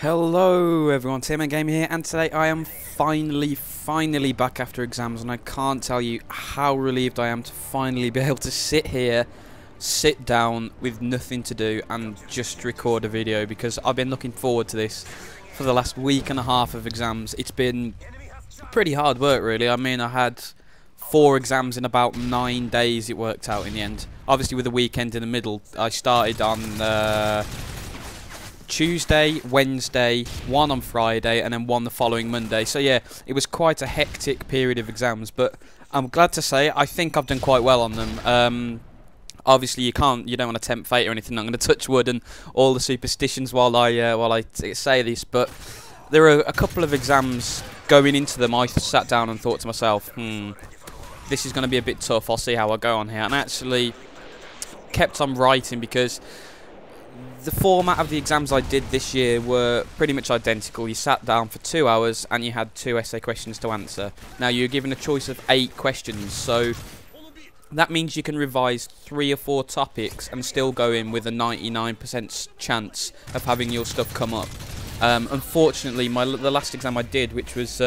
Hello everyone, TMMgamer here, and today I am finally back after exams, and I can't tell you how relieved I am to finally be able to sit down with nothing to do and just record a video, because I've been looking forward to this for the last week and a half of exams. It's been pretty hard work really. I mean, I had 4 exams in about 9 days. It worked out in the end, obviously with a weekend in the middle. I started on Tuesday, Wednesday, one on Friday, and then one the following Monday. So yeah, it was quite a hectic period of exams, but I'm glad to say I think I've done quite well on them. Obviously you don't want to tempt fate or anything. I'm going to touch wood and all the superstitions while I say this, but there are a couple of exams going into them. I sat down and thought to myself, this is going to be a bit tough. I'll see how I go on here, and I actually kept on writing, because the format of the exams I did this year were pretty much identical. You sat down for 2 hours and you had 2 essay questions to answer. Now you're given a choice of 8 questions, so that means you can revise 3 or 4 topics and still go in with a 99% chance of having your stuff come up. Unfortunately, the last exam I did, which was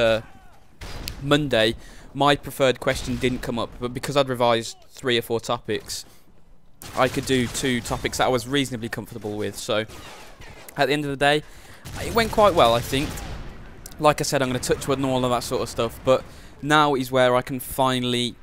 Monday, my preferred question didn't come up, but because I'd revised 3 or 4 topics, I could do 2 topics that I was reasonably comfortable with. So at the end of the day, it went quite well, I think. Like I said, I'm going to touch wood and all of that sort of stuff, but now is where I can finally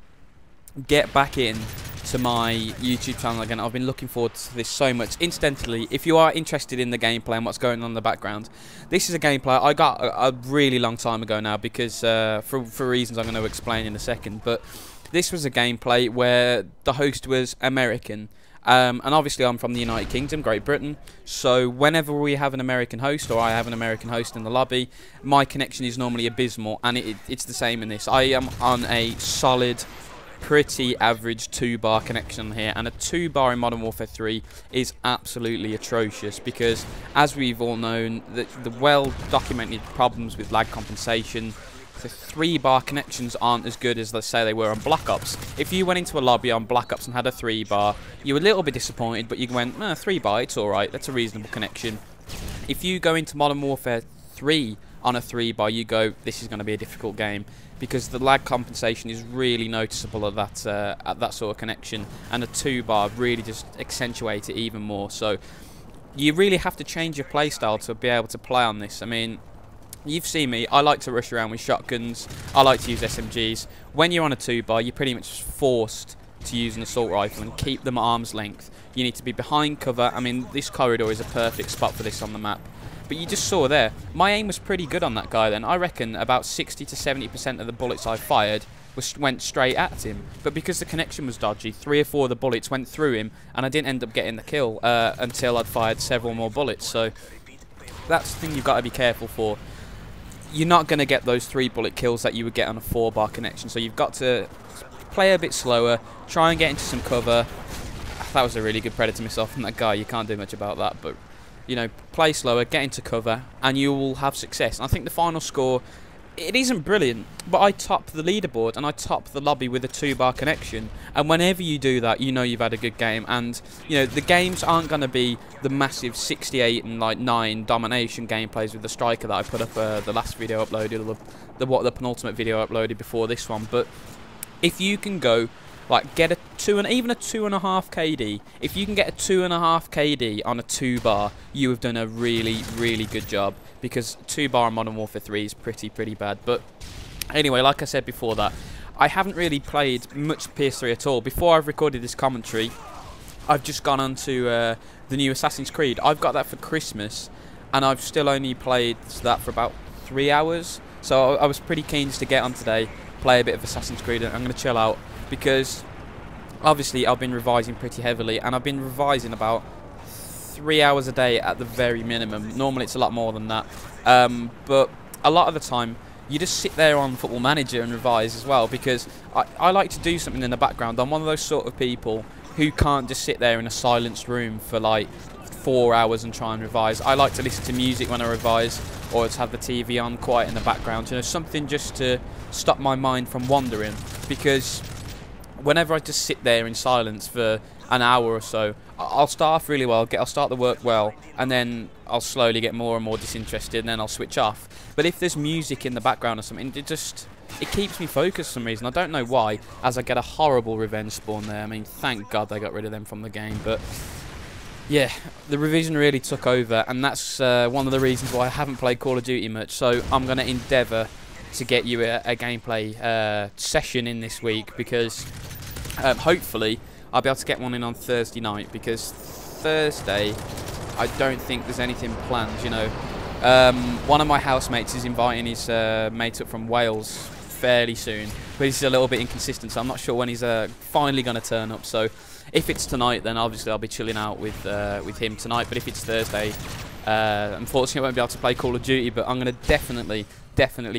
get back in to my YouTube channel again. I've been looking forward to this so much. Incidentally, if you are interested in the gameplay and what's going on in the background, this is a gameplay I got a really long time ago now, because for reasons I'm going to explain in a second, but this was a gameplay where the host was American, and obviously I'm from the United Kingdom, Great Britain, so whenever we have an American host, or I have an American host in the lobby, my connection is normally abysmal, and it's the same in this. I am on a solid, pretty average 2-bar connection here, and a 2-bar in Modern Warfare 3 is absolutely atrocious, because as we've all known, the well-documented problems with lag compensation, the 3-bar connections aren't as good as, let's say, they were on Black Ops. If you went into a lobby on Black Ops and had a 3-bar, you were a little bit disappointed, but you went, 3-bar, it's alright, that's a reasonable connection. If you go into Modern Warfare 3 on a 3-bar, you go, this is going to be a difficult game, because the lag compensation is really noticeable at that sort of connection, and a 2-bar really just accentuates it even more. So you really have to change your playstyle to be able to play on this. I mean, you've seen me, I like to rush around with shotguns, I like to use SMGs. When you're on a 2-bar, you're pretty much forced to use an assault rifle and keep them at arm's length. You need to be behind cover. I mean, this corridor is a perfect spot for this on the map. But you just saw there, my aim was pretty good on that guy then. I reckon about 60 to 70% of the bullets I fired went straight at him. But because the connection was dodgy, 3 or 4 of the bullets went through him, and I didn't end up getting the kill until I'd fired several more bullets. So that's the thing you've got to be careful for. You're not going to get those 3-bullet kills that you would get on a 4-bar connection, so you've got to play a bit slower, try and get into some cover. That was a really good Predator missile from that guy, you can't do much about that, but you know, play slower, get into cover, and you will have success. And I think the final score, it isn't brilliant, but I topped the leaderboard and I topped the lobby with a 2-bar connection. And whenever you do that, you know you've had a good game. And you know, the games aren't going to be the massive 68 and like 9 domination gameplays with the striker that I put up the last video uploaded, or the penultimate video uploaded before this one. But if you can go, like, get a 2 and even a 2.5 KD. If you can get a 2.5 KD on a 2-bar, you have done a really good job, because 2-bar on Modern Warfare 3 is pretty bad. But anyway, like I said before that, I haven't really played much PS3 at all. Before I've recorded this commentary, I've just gone on to the new Assassin's Creed. I've got that for Christmas, and I've still only played that for about 3 hours. So I was pretty keen just to get on today, play a bit of Assassin's Creed, and I'm going to chill out, because obviously I've been revising pretty heavily, and I've been revising about 3 hours a day at the very minimum. Normally it's a lot more than that, but a lot of the time you just sit there on Football Manager and revise as well, because I like to do something in the background. I'm one of those sort of people who can't just sit there in a silenced room for like 4 hours and try and revise. I like to listen to music when I revise, or to have the TV on quiet in the background, you know, something just to stop my mind from wandering, because whenever I just sit there in silence for an hour or so, I'll start off really well, I'll start the work well, and then I'll slowly get more and more disinterested, and then I'll switch off. But if there's music in the background or something, it keeps me focused for some reason. I don't know why, as I get a horrible revenge spawn there. I mean, thank God they got rid of them from the game, but yeah, the revision really took over, and that's one of the reasons why I haven't played Call of Duty much. So I'm going to endeavour to get you a gameplay session in this week, because hopefully I'll be able to get one in on Thursday night, because Thursday I don't think there's anything planned, you know. One of my housemates is inviting his mate up from Wales fairly soon, but he's a little bit inconsistent, so I'm not sure when he's finally going to turn up. So if it's tonight, then obviously I'll be chilling out with him tonight, but if it's Thursday, unfortunately I won't be able to play Call of Duty, but I'm going to definitely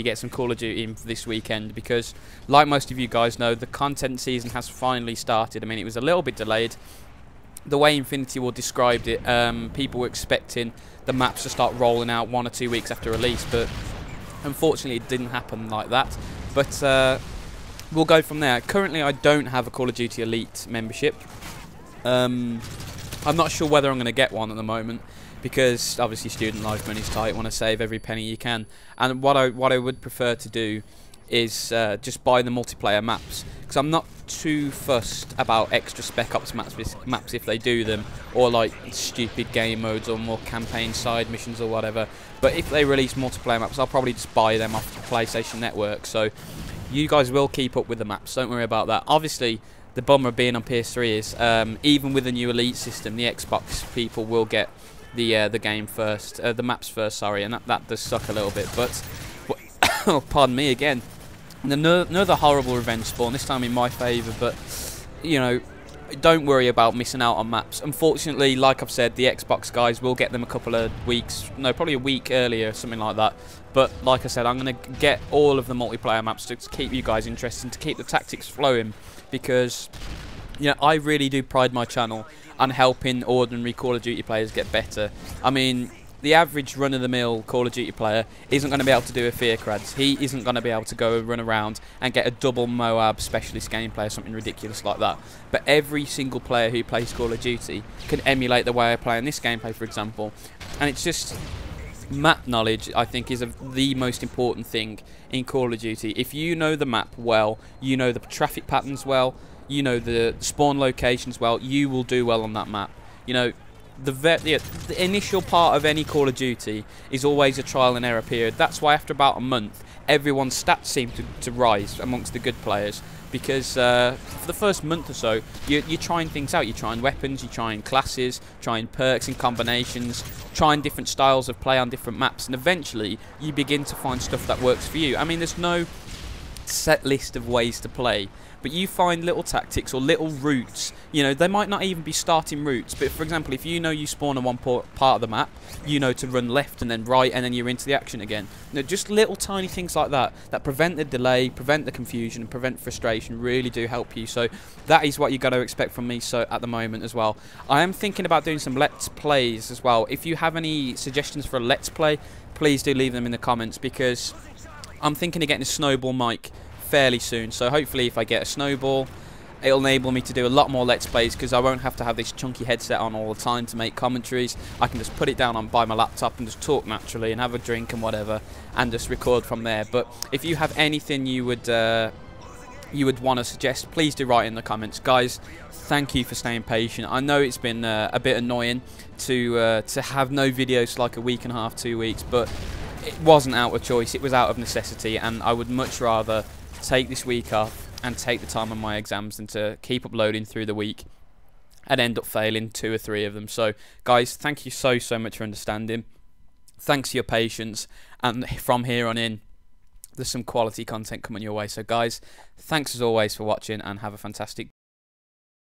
get some Call of Duty in for this weekend, because like most of you guys know, the content season has finally started. I mean, it was a little bit delayed. The way Infinity Ward described it, people were expecting the maps to start rolling out 1 or 2 weeks after release, but unfortunately it didn't happen like that. But we'll go from there. Currently I don't have a Call of Duty Elite membership. I'm not sure whether I'm going to get one at the moment, because obviously student life money's tight, want to save every penny you can. And what I would prefer to do is just buy the multiplayer maps, because I'm not too fussed about extra Spec Ops maps if they do them, or like stupid game modes or more campaign side missions or whatever. But if they release multiplayer maps, I'll probably just buy them off the PlayStation Network. So you guys will keep up with the maps, don't worry about that. Obviously the bummer of being on PS3 is even with the new Elite system, the Xbox people will get the game first, the maps first, sorry, and that does suck a little bit. But oh, pardon me again. Another horrible revenge spawn, this time in my favour, but you know, don't worry about missing out on maps. Unfortunately, like I've said, the Xbox guys will get them a couple of weeks, no, probably a week earlier, something like that. But like I said, I'm going to get all of the multiplayer maps to keep you guys interested and to keep the tactics flowing, because you know, I really do pride my channel on helping ordinary Call of Duty players get better. I mean, the average run-of-the-mill Call of Duty player isn't going to be able to do a fear crads. He isn't going to be able to go and run around and get a double m.o.a.b specialist gameplay or something ridiculous like that. But every single player who plays Call of Duty can emulate the way I play in this gameplay, for example. And it's just, map knowledge, I think, is the most important thing in Call of Duty. If you know the map well, you know the traffic patterns well, you know the spawn locations well, you will do well on that map. You know, the initial part of any Call of Duty is always a trial and error period. That's why after about a month, everyone's stats seem to rise amongst the good players, because for the first month or so, you're trying things out. You're trying weapons, you're trying classes, trying perks and combinations, trying different styles of play on different maps, and eventually you begin to find stuff that works for you. I mean, there's no set list of ways to play, but you find little tactics or little routes. You know, they might not even be starting routes, but for example, if you know you spawn on one part of the map, you know to run left and then right, and then you're into the action again. You know, just little tiny things like that that prevent the delay, prevent the confusion, and prevent frustration really do help you. So that is what you got to expect from me. So at the moment as well, I am thinking about doing some let's plays as well. If you have any suggestions for a let's play, please do leave them in the comments, because I'm thinking of getting a snowball mic fairly soon. So hopefully if I get a snowball, it'll enable me to do a lot more let's plays, because I won't have to have this chunky headset on all the time to make commentaries. I can just put it down by my laptop and just talk naturally and have a drink and whatever, and just record from there. But if you have anything you would want to suggest, please do write in the comments. Guys, thank you for staying patient. I know it's been a bit annoying to have no videos for like a week and a half, 2 weeks, but it wasn't out of choice, it was out of necessity, and I would much rather take this week off and take the time on my exams than to keep uploading through the week and end up failing 2 or 3 of them. So guys, thank you so much for understanding. Thanks for your patience, and from here on in, there's some quality content coming your way. So guys, thanks as always for watching, and have a fantastic